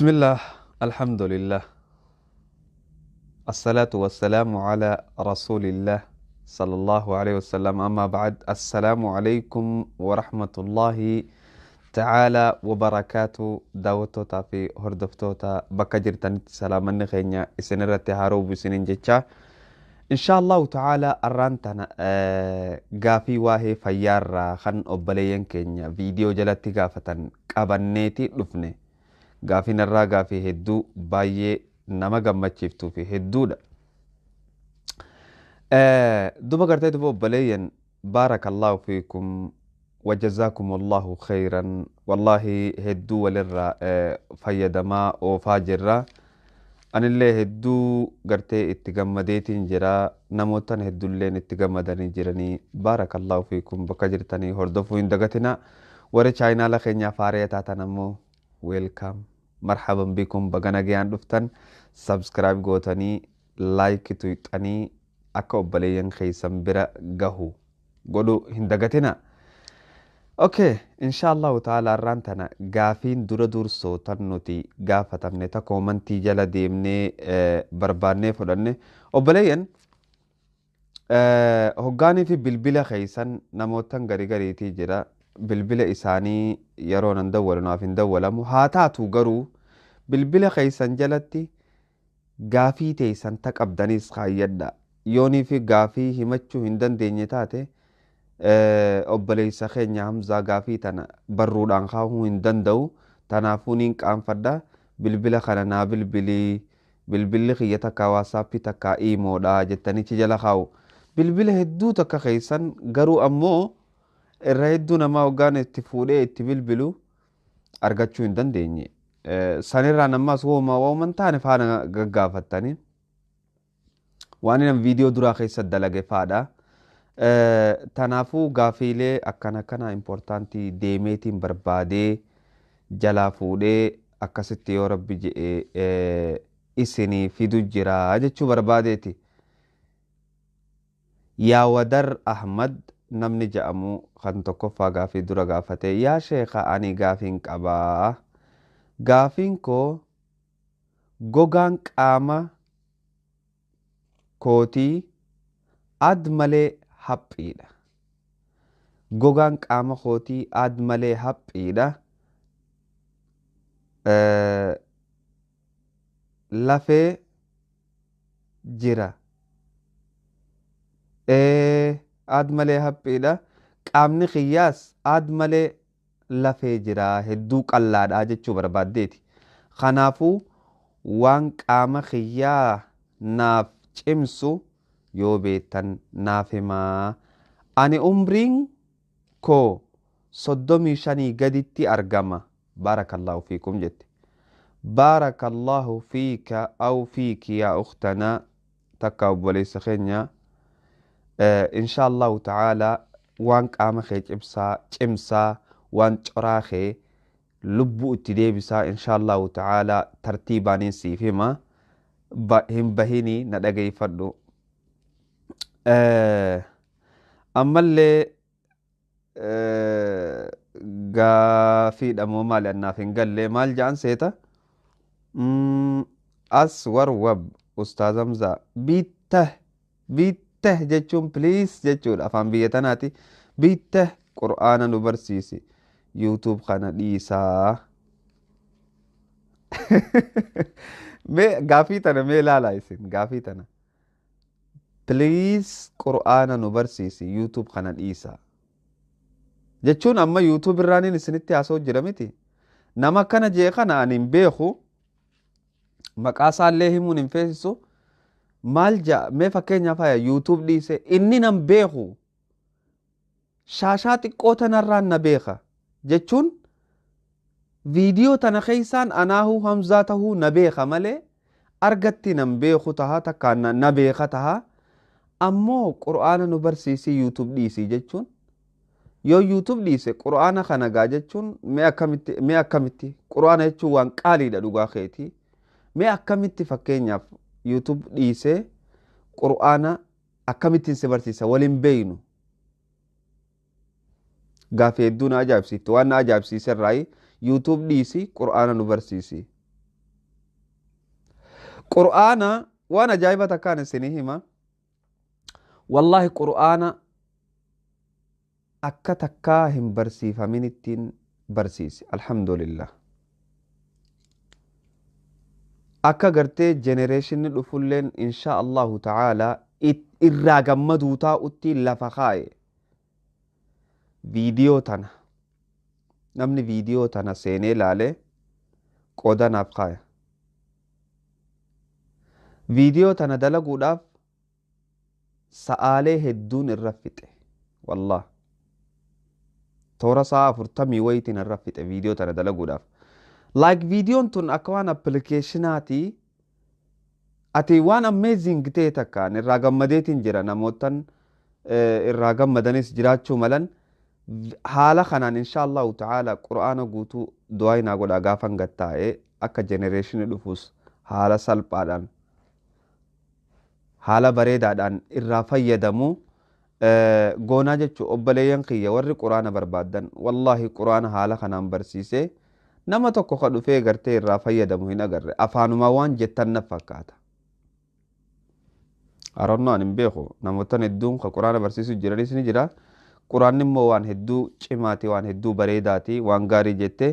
بسم الله الحمد لله الصلاة والسلام على رسول الله صلى الله عليه وسلم أما بعد السلام عليكم ورحمة الله تعالى وبركاته داوتوتا في هردفتوتا بكجرتن سلاما خينيا إسنرة هارو بسنين جتشا إن شاء الله تعالى أرانتنا غافي واهي فيار خن أبليين كينيا فيديو جلتي غافة قبنيتي لفني غافي نرى غافي هدو بايه nama gammachiiftuu fi hedduudha. Duba gartee duba obboleeyyan baarakallahu fiikum wajazaakumullahu khayran wallahi hedduu walirraa fayyadamaa oofaa jirra. Anillee hedduu gartee itti gammadeetiin jira, namootan hedduulleen itti gammadanii jiranii baarakallahu fiikum bakka jirtanii hordofuu hin dagatina. Warri chaayinaala keenyaa faaree taatan ammoo welcome. مرحبا بكم بغانا جيان دفتن سبسكرايب غوتاني لايك تويتاني اكا اوباليين خيسان برا غهو قولو هندغتنا اوكي ان شاء الله تعالى رانتنا غافين دور دور صوتان نوتي غافة منتا كومنتي جالا ديمني برباني فدن اوباليين هقاني في بلبلا خيسان نموتان غري غري تيجرا bilbila isaanii yeroo nan dawwalu naaf hin dawwalamu haa taatu garuu bilbila keessan jalatti gaafii teessan taqabdanis kaayyadha yoonii fi gaafii himachuu hin dandeenye taate obboleessa keenya Hamzaa gaafii tana barruudhaan kaahuu hin danda'u tanaafuu niin qaanfadha bilbila kana naa bilbilli kiyya takka waasaappi takka iimoodha jettanichi jala kaawu bilbila hedduu takka keessan garuu ammoo irra hedduu namaa hoggaan itti fuudhee itti bilbilu argachuu hin dandeenye. Sanirraa namaas waaman taane faana gaggaafattani. Waan inni viidiyoo duraa keessa dalage faadha. Tanaafuu gaafiilee akkana importantii deemeetiin barbaadee jalaa fuudhee akkasitti yoo rabbi jedhee isinii fidu jira jechuu barbaadeeti. Yaa Wadar Ahmad namni ja'amu kan tokkoffaa gaafii dura gaafate yaa sheekha ani gaafiin qabaa gaafiin koo gogaan qaama kootii ad malee haphiidha gogaan qaama kootii ad malee haphiidha lafee jira ad malee haphiidha qaamni kiyyaas ad malee lafee jira hedduu qallaadha jechuu barbaaddeeti. Kanaafuu waan qaama kiyyaa naaf cimsu yoo beektan naaf himaa. Ani umriin koo 35 gaditti argama. Baarakallahu fiikum jette. Baarakallahu fiika aw fiiki yaa ukhtanaa takka obboleessa keenya. إن شاء الله تعالى وان قام خي چمسا وان چراخي لبو اتدابسا إن شاء الله تعالى ترتيبانين سيفهما هم بهيني ندقي فردو أما اللي قافيد أمو مالي النافين قال لي مال جان سيتا أسور وب أستاذ أمزا بيته jechuun please jechuudha afaan biyya tanaati biitte qur'aana nu barsiisi youtube kana dhiisaa mee gaafii tana mee ilaalaa isin gaafii tana please qur'aana nu barsiisi youtube kana dhiisaa jechuun amma youtube irraanin isinitti haasoo jira miti nama kana jee kana ani hin beeku maqaa isaallee himuun hin feesisu maal ja'a mee fakkeenyaaf haya yuutuub dhiise inni nan beeku shaashaa xiqqoo tanarraan na beeka jechuun viidiyoo tana keessaan anaahuu Hamzaa tahuu na beeka malee argatti nan beeku taha takka na beeka taha ammoo qur'aana nu barsiisii yuutuub dhiisii jechuun yoo yuutuub dhiise qur'aana kana gaa jechuun mee akkamitti qur'aana jechuun waan qaaliidha dhugaa keetii mee akkamitti fakkeenyaaf YouTube dhiise qur'aana akkamittiin si barsiisa waliin beeynu gaafii hedduu na ajaa'ibsiifte waan na ajaa'ibsiise irraa YouTube dhiisi qur'aana nu barsiisi qur'aana waan ajaa'iba takkaan isinii hima wallahi qur'aana akka takkaa hin barsiifamin ittiin barsiise alhamdulillah akka gartee generationni dhufulleen insha Allahu ta'ala irraa gammaduu taa'utti lafa kaaye viidiyoo tana namni viidiyoo tana seenee laale qoodanaaf kaaya viidiyoo tana dalaguudhaaf sa'aalee hedduun irra fixe wallah toora sa'a 40 wayitiin irra fixe viidiyoo tana dalaguudhaaf like viidiyoon tun akka waan appilikeeshinaati ati waan amazing ta'e takkaan irraa gammadeetiin jira namootan irraa gammadanis jiraachuu malan haala kanaan insha Allahu ta'ala qur'aana guutuu du'aa inaa godhaa gaafan gattaa'ee akka generationni dhufuus haala salphaadhaan haala bareedaadhaan irraa fayyadamu goonaa jechuu obboleeyyan kiyya warri qur'aana barbaadan wallahi qur'aana haala kanaan barsiisee nama tokko ka dhufee gartee irraa fayyadamu hin agarre afaanuma waan jettan na fakkaata aronnaan hin beeku namootan hedduun ka qur'aana barsiisuu jiranis ni jira quraanni immoo waan hedduu cimaati waan hedduu bareedaati waan gaarii jette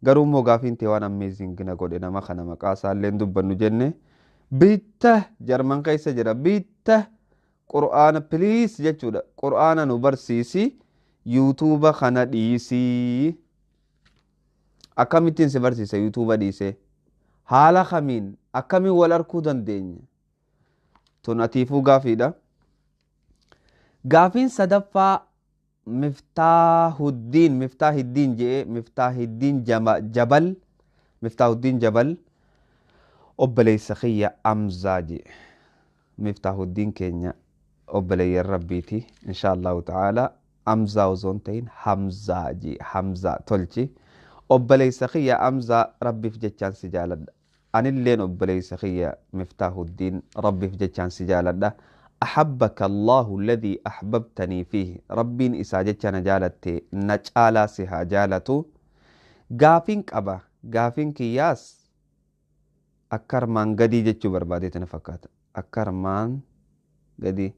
garuu immoo gaafiin ta'e waan amazing na godhe nama kana maqaa isaalleen dubbannu jenne bitta jarman keessa jira bitta qur'aana please jechuudha qur'aana nu barsiisi yuutuuba kana dhiisii akkamittiin si barsiisa yuutuuba dhiisee haala kamiin akkamiin wal arkuu dandeenya tun atiifuu gaafiidha gaafiin sadaffaa miftaahuddin jabal obboleessa kiyya amzaa jee miftaahuddin keenya obboleeyyan rabbiiti insha Allahu ta'ala amzaa osoon ta'in hamzaa jee hamzaa tolchi obboleessa kiyya amzaa rabbiif jechaan si jaaladha anilleen obboleessa kiyya miftaahuddin rabbiif jechaan si jaaladha أحبك الله الذي أحببتني فيه ربين إساجتش نجالت نجالا سها جالتو غافين قبا غافين كياس أكرمان قدي جتشو بربادي تنفكات أكرمان قدي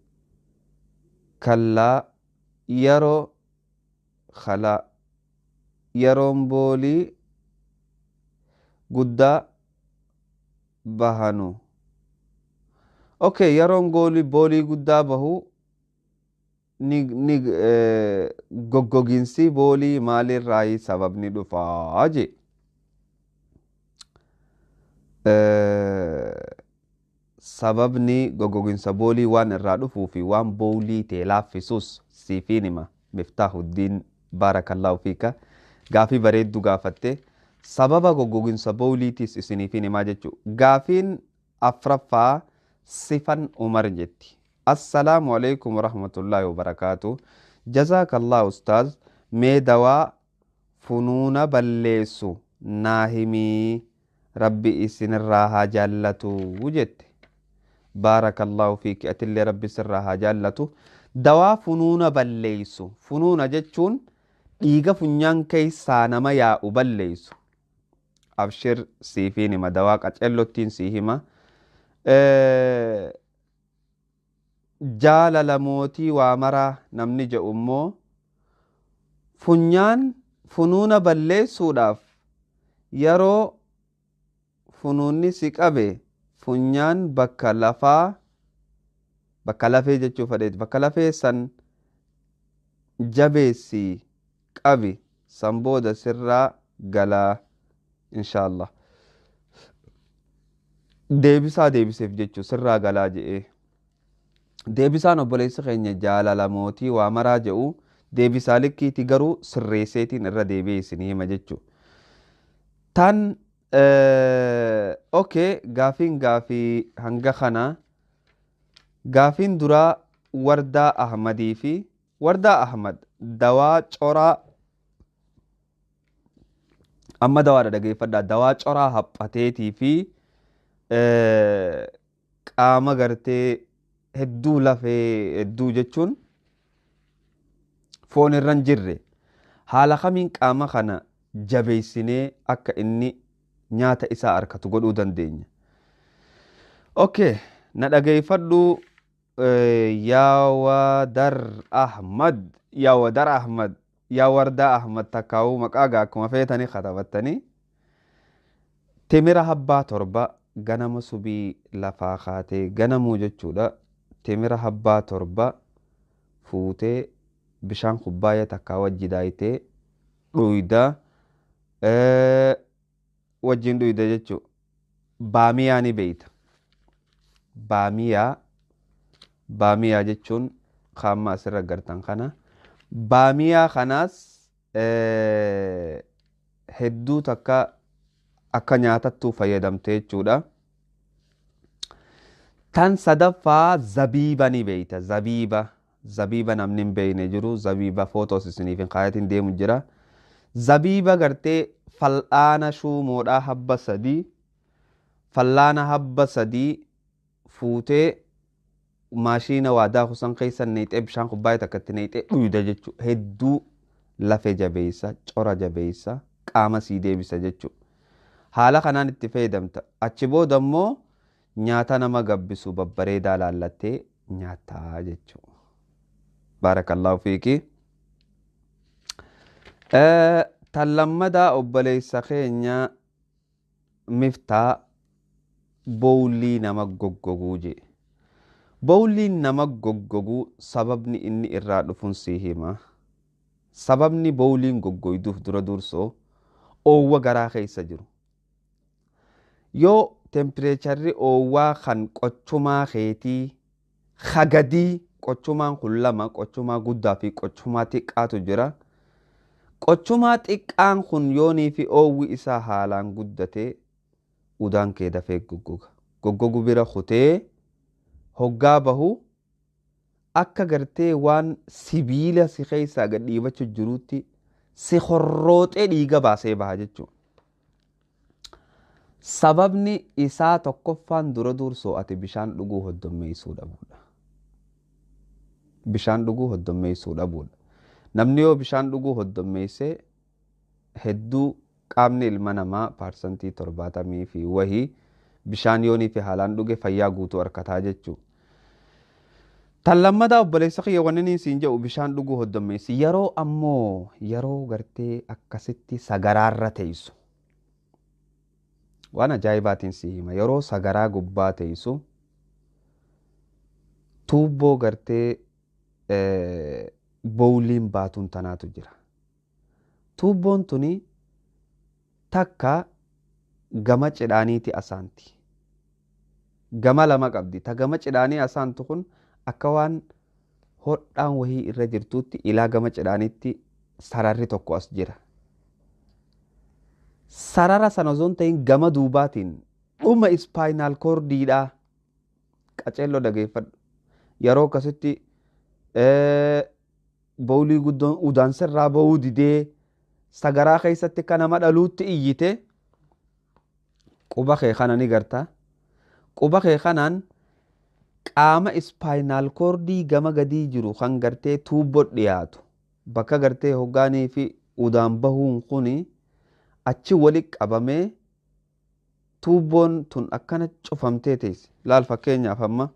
كلا يرو خلا يروم بولي قدا بهانو okay yeroon boolii guddaa bahu ni goggoginsi boolii maalirraa sababni dhufaa je sababni goggoginsa boolii waan irraa dhufuu fi waan boolii ta'e laaffisuus siifiin hima miftaahuddin baarakallahu fiika gaafii bareeddu gaafatte sababa goggoginsa booliitiis isiniifin himaa jechuu gaafiin afraffaa sifan umar jetti assalaamu alaykum warahmatullahi wabarakaatu jazakallah ustaaz mee dawaa funuuna balleessu naahimii rabbi isinirraa haa jaallatu jette baarakallahu fiiki atillee rabbi sirraa haa jaallatu dawaa funuuna balleessu funuuna jechuun dhiiga funyaan keessaa nama yaa'u balleessu abshir siifiin hima dawaa qaceellottiin sii hima jaalala mootii waa maraa namni jedhu immoo funyaan funuuna balleessuudhaaf yeroo funuunni si qabe funyaan bakka lafee jechuu fedheeti bakka lafee san jabeessii qabi san booda sirraa galaa inshaallah deebiseef jechuu sirraa galaa je'ee deebisaan obboleessa keenya jaalala mootii waa maraa jedhu deebisaa likkiiti garuu sirreesseetiin irra deebi'ee isinii hima jechuu tan okay gaafiin gaafii hanga kana gaafiin duraa wardaa ahmadii fi wardaa ahmad dawaa coraa amma dawaadha dhageeffadhaa dawaa coraa haphateetii fi qaama gartee hedduu lafee hedduu jechuun foon irran jirre haala kamiin qaama kana jabeessinee akka inni nyaata isaa arkatu godhuu dandeenya Okay, na dhageeffadhu yaa Wadar Ahmad, yaa Wadar Ahmad, yaa Wardaa Ahmad takkaa'uu maqaa akkuma feetanii katabattanii timira habbaa torba ganama subii lafaa kaatee ganamuu jechuudha. Timira habbaa torba fuutee bishaan kubbaayya takkaa wajji daayitee dhuyda wajjin dhuyda jechuudha. Baamiyaa ni beeyta. Baamiyaa jechuun qaama asirra gartan kana. Baamiyaa kanaas hedduu takka akka nyaatattuu fayyadamte jechuudha. Tan sadaffaa zabiiba ni beeyta. Zabiiba namni hin beeyne jiru. Zabiiba footoos isiniif hin kaayatiin deemu jira. Zabiiba gartee fal'aana shuumoodhaa habba sadii. Fal'aana habba sadii fuutee maashiina waadaa kusan keessa neexee bishaan kubbaayee takkatti neexee dhuyda jechuudha. Hedduu lafee jabeessa, cora jabeessa, qaama sii deebisa jechuudha. Haala kanaan itti fayyadamta. Achi booda immoo nyaata nama gabbisu babbareedaa laallattee nyaataa jechuudha. Baarakallaahu fiiki. Tan lammadaa obboleessa keenya miftaa bowlii nama goggoguu jee. Bowliin nama goggoguu sababni inni irraa dhufuun sii hima. Sababni bowliin goggoyduuf dura dursoo oowwa garaa keessa jiru. Yoo tempireecharri oowwaa kan qochumaa keetii hagadii qochumaan kun lama qochumaa guddaa fi qochumaa xiqqaatu jira. Qochumaa xiqqaan kun yoonii fi oowwi isaa haalaan guddatee udaan kee dafee goggoga. Goggogu bira kutee hoggaa bahu akka gartee waan sibiila si keessaa gad dhiibachuu jiruutti si horrooxee dhiiga baasee baha jechuudha. Sababni isaa tokkoffaan dura dursoo ati bishaan dhuguu hoddommeessuu dhabuudha. Bishaan dhuguu hoddommeessuu dhabuudha. Namni yoo bishaan dhuguu hoddommeessee hedduu qaamni ilma namaa paarsantii 70 fi wahii bishaan yoonii fi haalaan dhuge fayyaa guutuu harkataa jechuudha. Tan lammadaa obboleessa kiyya wanni siin jedhu bishaan dhuguu hoddommeessi. Yeroo ammoo yeroo gartee akkasitti sagaraarra teessu. Waan ajaa'ibaatiin si hima. Yeroo sagaraa gubbaa teessu tuubboo gartee bowliin baatuun tanaatu jira. Tuubboon tuni takka gama cidhaaniiti asaanti. Gama lama qabdi. Ta gama cidhaanii asaantu kun akka waan hodhaan wahii irra jirtuutti ilaa gama cidhaaniitti sararri tokko as jira. Sarara sana osoo hin ta'in gama duubaatiin dhuma ispaayinaal koordiidhaa qaceelloo dhageeffadhu. Yeroo akkasitti bowlii guddoon udaan sirraa bahuu didee sagaraa keessatti kan nama dhaluutti iyyite quba kee kana ni garta. Quba kee kanaan qaama ispaayinaal koordii gama gadii jiru kan gartee tuubboo dhiyaatu bakka gartee hoggaanii fi udaan bahuun kuni achi walitti qabamee tuubboon tun akkana cufamtee teessi. Laal fakkeenyaaf amma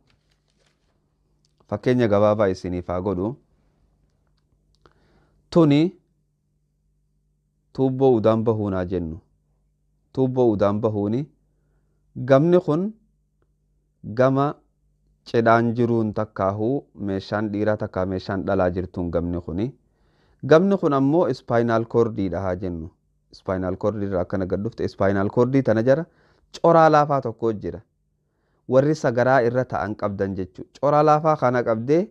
fakkeenya gabaabaa isiniif haa godhu. Tuni tuubboo udaan bahuunaa jennu. Tuubboo udaan bahuuni gamni kun gama cidhaan jiruun takkaahuu meeshaan dhiiraa takkaa meeshaan dhalaa jirtuun gamni kuni. Gamni kun ammoo ispaayinaal koordiidha haa jennu. Ispaayinaal koordii irraa akkana gad dhufte. Ispaayinaal koordii tana jara coraa laafaa tokko jira. Warri sagaraa irra ta'an qabdan jechuudha. Coraa laafaa kana qabdee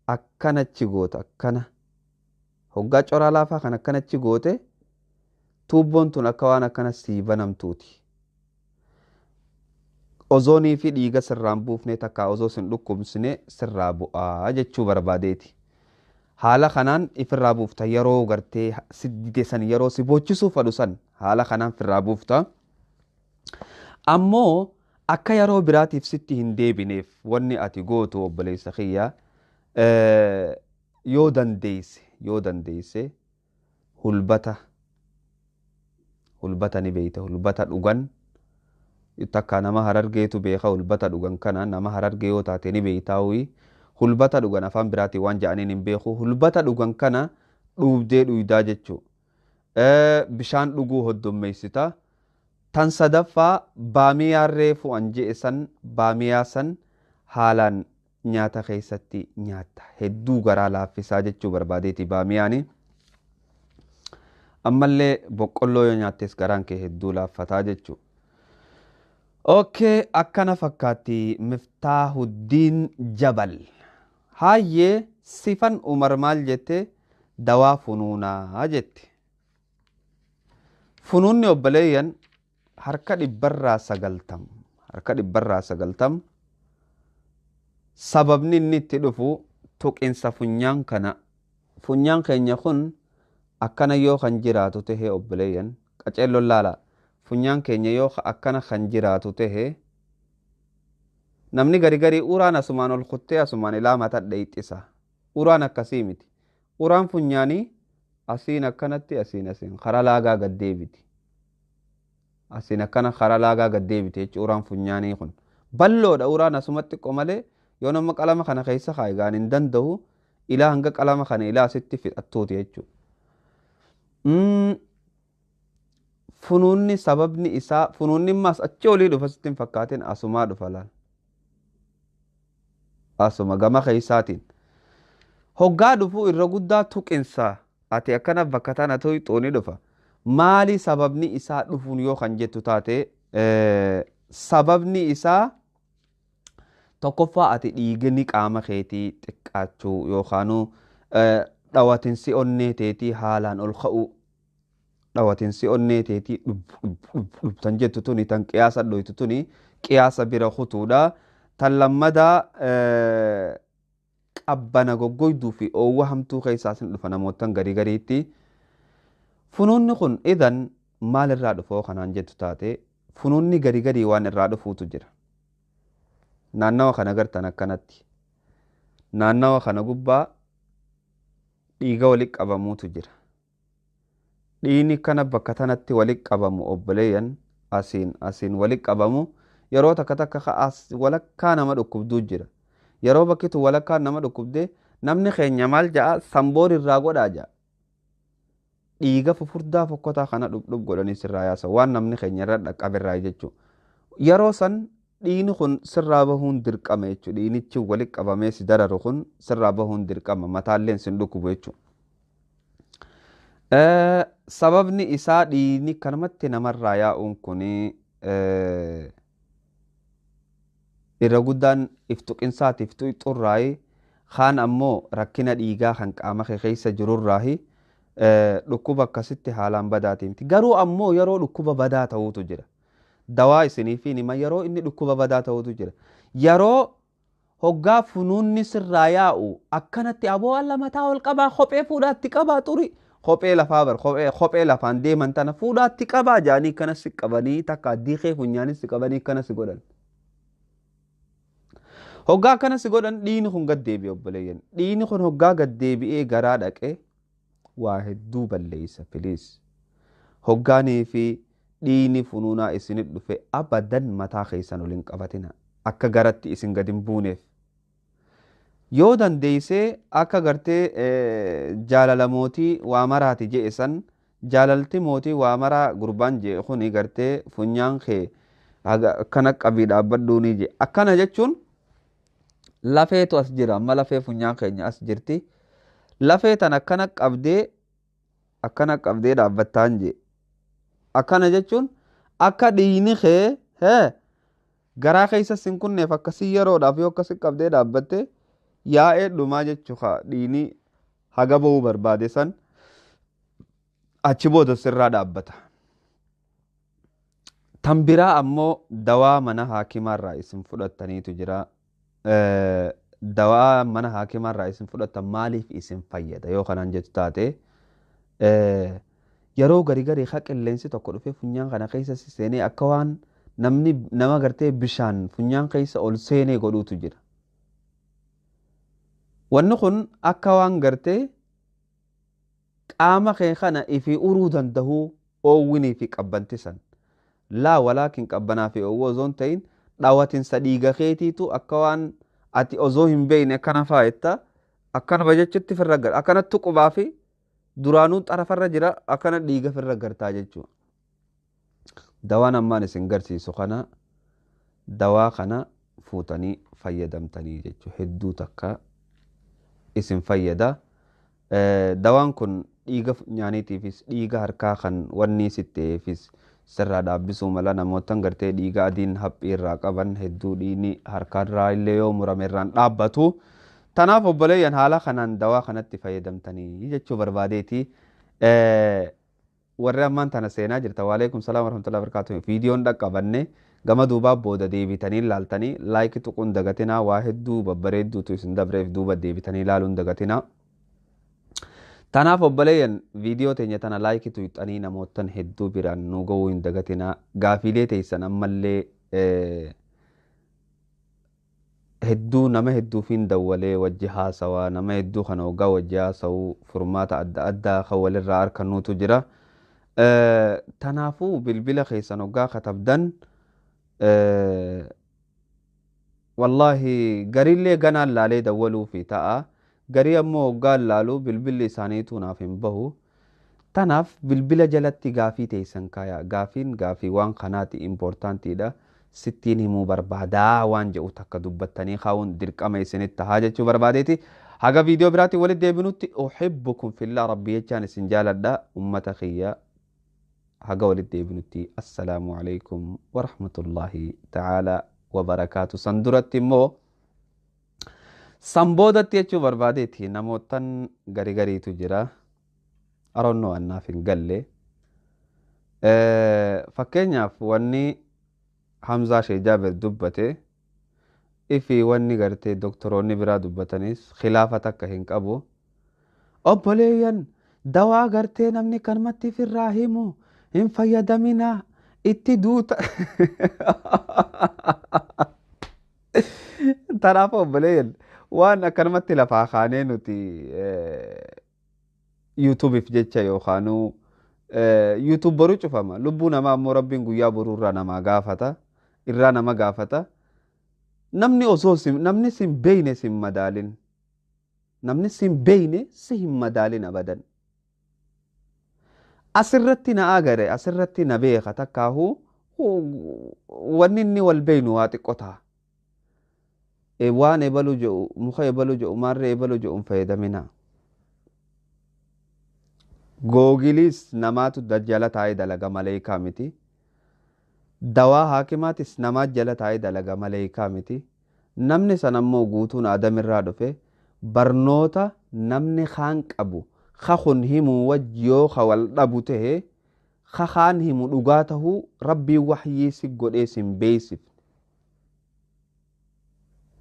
akkanachi goota akkana. Hoggaa coraa laafaa kana akkanachi goote tuubboon tun akka waan akkana sii banamtuuti. Ozoonii fi dhiiga sirraan buufnee takkaa ozoo sin dhukkubsine sirraa bu'aa jechuu barbaadeeti. Haala kanaan ifirraa buufta yeroo gartee siddite san yeroo si boochisuu fadhu san haala kanaan firraa buufta. Ammoo akka yeroo biraatiif sitti hin deebineef wanni ati gootu obboleessa kiyya yoo dandeesse hulbata ni beeyta. Hulbata dhugan takka nama harargeetu beeka hulbata dhugan kana nama harargee yoo taate ni beeytaawii hulbata dhugan afaan biraatii waan ja'aniin hin beeku hulbata dhugan kana dhuubdee dhuydaa jechuu bishaan dhuguu hoddummeessita tan sadaffaa baamiyaa reefu an je'e san baamiyaa san haalaan nyaata keessatti nyaatta hedduu garaa laaffisaa jechuu barbaadeeti baamiyaani ammallee boqqolloo yoo nyaattes garaan kee hedduu laaffataa jechuu akkana fakkaatti Miftaahuddin Jabal hayyee sifan Umar maal jette dawaa funuunaa jette funuunni obboleeyyan harka dhibbarraa 90 sababni inni itti dhufu tuqinsa funyaan kana funyaan keenya kun akkana yoo kan jiraatu tahee obboleeyyan qaceelloon laala funyaan keenya yoo akkana kan jiraatu tahee namni gari uraan asumaan ol kuttee asumaan ilaa mata dheeyxisa uraan akkasii miti uraan funyaanii asiin akkanatti asiin karaa laagaa gad deebiti asiin akkana karaa laagaa gad deebiti jechuudha uraan funyaanii kun balloodha uraan asumatti qomalee yoo nama qalama kana keessa kaayigaan hin danda'u ilaa hanga qalama kana ilaa asitti fixattuuti jechuudha. Funuunni sababni isaa funuunni maas achi olii dhufa sitti hin fakkaatin asumaa dhufa laal asuma gama keessaatiin hoggaa dhufuu irra guddaa tuqinsa ati akkana bakka tana ta'u xooni dhufa maali sababni isaa dhufuun yoo kan jettu taate sababni isaa tokkoffaa ati dhiigni qaama keetii xiqqaachuu yookaanuu dhawatinsi onnee teetii haalaan ol ka'uu dhawatinsi onnee teetii dhubtan jettu tuni tan qiyaasa dhoytu tuni qiyaasa bira kutuudha tan lammadaa qabbana goggoyduu fi oowwa hamtuu keessaasin dhufa namootan gariitti funuunni kun idan maal irraa dhufoo kanaan jettu taate funuunni garii waan irraa dhufuutu jira naannawa kana gartan akkanatti naannawa kana gubbaa dhiiga walitti qabamuutu jira dhiini kana bakka tanatti walitti qabamu obboleeyyan asiin walitti qabamu yeroo takka walakkaa nama dhukkubduu jira yeroo bakkitu walakkaa nama dhukkubde namni keenya maal ja'a samboor irraa godhaa ja'a dhiiga fufurdaa fokkotaa kana dhub godhanii sirraa yaasa waan namni keenya irra dhaqqabirraa jechuu yeroo san dhiini kun sirraa bahuun dirqama jechuu dhiinichi walitti qabamee si dararu kun sirraa bahuun dirqama mataalleen sin dhukkubu jechuu sababni isaa dhiini kanamatti namarraa yaa'uun kuni irra guddaan iftuqinsaati iftuqxurraayi kaan ammoo rakkina dhiigaa kan qaama keessa jirurraahi dhukkuba akkasitti haalaan badaatii miti garuu ammoo yeroo dhukkuba badaa ta'uutu jira dawaa isinii fi nima yeroo inni dhukkuba badaa ta'uutu jira yeroo hoggaa funuunni sirraa yaa'u akkanatti aboo alla mataa ol qabaa kophee fuudhaatti qabaa xuri kophee lafaa bar kophee lafaan deeman tana fuudhaatti qabaa jaanii kanas qabanii takka addii kee funyaanis qabanii kanas godhan hoggaa kanas godhan dhiini kun gad deebi'e obboleeyyan dhiini kun hoggaa gad deebi'ee garaa dhaqee waa hedduu balleeysa filiis hoggaanii fi dhiini funuunaa isinit dhufe abadan mataa keessan olin qabatina akka garatti isin gad hin buuneef yoo dandeeysee akka gartee jaalala mootii waa maraati je'e san jaalalti mootii waa maraa gurbaan je'e kuni gartee funyaan kee akkana qabii dhaabbadhuunii je akkana jechuun lafeetu as jira amma lafee funyaan keenya as jirti lafee tan akkana qabdee dhaabbattaan je akkana jechuun akka dhiini kee garaa keessa sin kunneef akkasii yeroodhaaf yoo akkasi qabdee dhaabbatte yaa'ee dhumaa jechuu dhiini haga ba'uu barbaade san achi booda sirraa dhaabbata tan biraa ammoo dawaa mana haakimaarraa isin fudhattaniitu jira dawaa mana haakimaarraa isin fudhattan maaliif isin fayyada yoo kanaan jettu taate yeroo garii haa qilleensi tokko dhufee funyaan kana keessa seenee akka waan nama gartee bishaan funyaan keessa ol seenee godhuutu jira wanni kun akka waan gartee qaama kee kana ifi uruu dandahuu oowwinii fi qabbantisan laa walaakin qabbanaa fi owwoo zoon ta'in dhaawatinsa dhiiga keetiitu akka waan ati osoo hin beeyne akkana faayetta akkanuma jechutti firra gar akkanatti qubaa fi duraanuu xarafarra jira akkana dhiiga firra gartaa jechuudha. Dawaan ammaan isin garsiisu kana dawaa kana fuutanii fayyadamtanii jechuudha. Hedduu takka isin fayyada. Dawaan kun dhiiga nyaaniitiifis dhiiga harkaa kan wanni sitteefis sirraa dhaabbisuu mala namootan gartee dhiiga adiin haphii irraa qaban hedduu dhiini harkaarraa illee yoo murame irraan dhaabbatu. Tanaaf obboleeyyan haala kanaan dawaa kanatti fayyadamtanii jechuu barbaadeeti. Warri ammaan tana seenaa jirta. Waalaikum salaam warahmatullahi wabarakatuh. Viidiyoon dhaqqabanne gama duubaa booda deebitanii ilaaltanii laayikii tuquun dagatinaa waa hedduu babbareedduutu isin dabreef duuba deebitanii ilaaluun dagatinaa. Tanaaf obboleeyyan viidiyoo teenya tana laayikii tuqxanii namootan hedduu biraan nu ga'uu hin dagatinaa. Gaafiilee teessan ammallee hedduu nama hedduufiin dawwalee wajji haasawaa nama hedduu kana hoggaa wajji haasawuu furmaata adda addaa kan walirraa harkannuutu jira. Tanaafuu bilbila keessan hoggaa katabdan wallaahi gariillee ganaan laalee dawwaluu fi ta'a. Garii ammoo hoggaan laaluu bilbilli isaaniitu naaf hin bahu. Tanaaf bilbila jalatti gaafii teessan kaayaa. Gaafiin gaafii waan kanaati impoortaantiidha. Sittiin himuu barbaadaa waan jedhu takka dubbattanii kaa'uun dirqama isinitti tahaa jechuu barbaadeeti. Haga viidiyoo biraatti walitti deebinutti uhibbukum fillah rabbii jechaan isin jaaladha ummata kiyya. Haga walitti deebinutti assalaamu alaykum warahmatullahi ta'ala wabarakaatu. San duratti immoo san boodatti jechuu barbaadeeti namootan gariitu jira. Aronnoo annaaf hin galle. Fakkeenyaaf wanni Hamzaa Shee Jaaber dubbate ifi wanni gartee doktoroonni biraa dubbatanis khilaafa takka hin qabu. Obboleeyyan dawaa gartee namni kanumatti firraa himu hin fayyadamina itti duuta. Tanaaf obboleeyyan waan akkanumatti lafaa kaanee nuti yuutuubiif jecha yookaanuu yuutuub boruu cufama. Lubbuu namaa ammoo rabbiin guyyaa boruurraa namaa gaafata. Irraa nama gaafata. Namni osoo namni sin beeyne sin madaalin. Namni sin beeyne si hin madaalin abadan. Asirratti na agare asirratti na beeka takkaahu wanni inni wal beeynu waa xiqqotaa. Waan ebalu jedhu muka ebalu jedhu maarree ebalu jedhu hin fayyadamina. Googilis namaatu dajjala taa'ee dalaga maleekaa miti. Dawaa haakimaatis namaa jala taa'ee dalaga maleekaa miti. Namni san ammoo guutuun aadamirraa dhufe barnoota namni kaan qabu kakun himuu wajji yoo kawal dhabu ta'e kakaan himu dhugaa tahuu rabbii wahyii si godhee sin beeysif.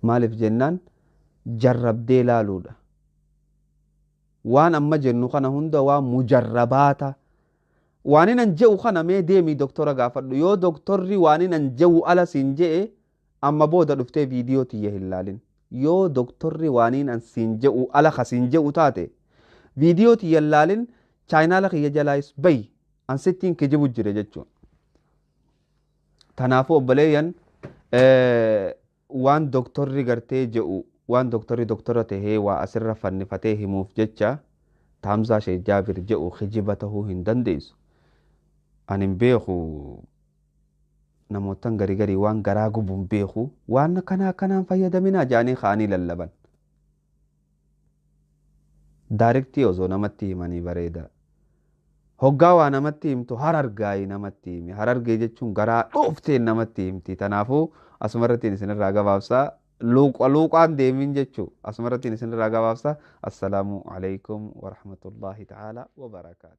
Maaliif jennaan jarrabdee laaluudha. Waan amma jennu kana hunda waan mujarrabaata. Waaninan je'u kana mee deemii doktora gaafadhu. Yoo doktorri waaninan je'u ala siin je'e amma booda dhuftee viidiyoo tiyya hin laalin. Yoo doktorri waaninan siin je'u ala ka siin je'u taate viidiyoo tiyya hin laalin chaayinaala kiyya jalaayis bayi ansittiin kijibu jire jechuudha. Tanaafuu obboleeyyan waan doktorri gartee je'u waan doktorri doktora tahee waa asirra fannifatee himuuf jecha Hamzaa Shee Jaabir je'u kijiba tahuu hin dandeessu. Ani beeku namootan garii waan garaa gubuun beeku waan kanaan fayyadaminaa jaanii kaanii lallaban. Daarektii osoo namatti himanii bareeda. Hoggaa waa namatti himtu harargaayii namatti himi. Harargee jechuun garaa dhoofteen namatti himti. Tanaafuu asumarrattiin isinirraa gabaabsaa. Luuqaan deemin jechuu asumarrattiin isinirraa gabaabsaa. Assalaamu alaykum warahmatullahi ta'ala wabarakaatu.